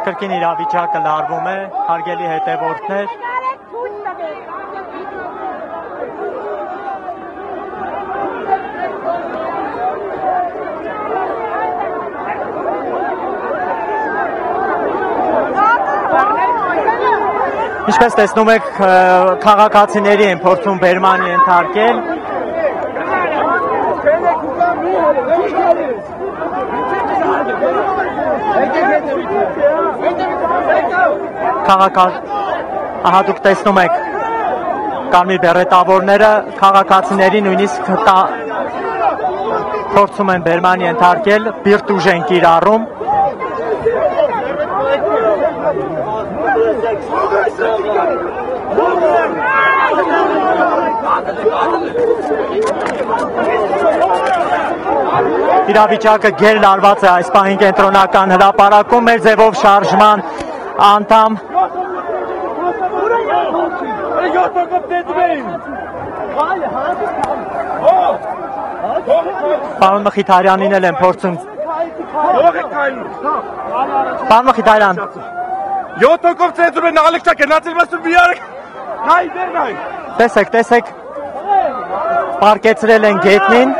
Կրկին իրավիճակը լարվում է, հարգելի հետևորդներ։ Ինչպես տեսնում եք, քաղաքացիների են փորձում բերման ենթարկել։ Ահա դուք տեսնում եք կարմիր բերետավորները քաղաքացիների նույնիսկ փորձում են բերման ենթարկել, բիրտ ուժ են կիրառում։ Իրավիճակը գեր լարված է այս պահին կենտրոնական հրապարակում, մեր ձևով շարժման անդամ Պարոն Մխիթարյանին էլ են փորձում։ Պարոն Մխիթարյան, 7 հոգով ցենտրում են ալեքչա գնացել մասում բիարը։ Նայ, դեր նայ։ Տեսեք, պարկեցրել են գետնին։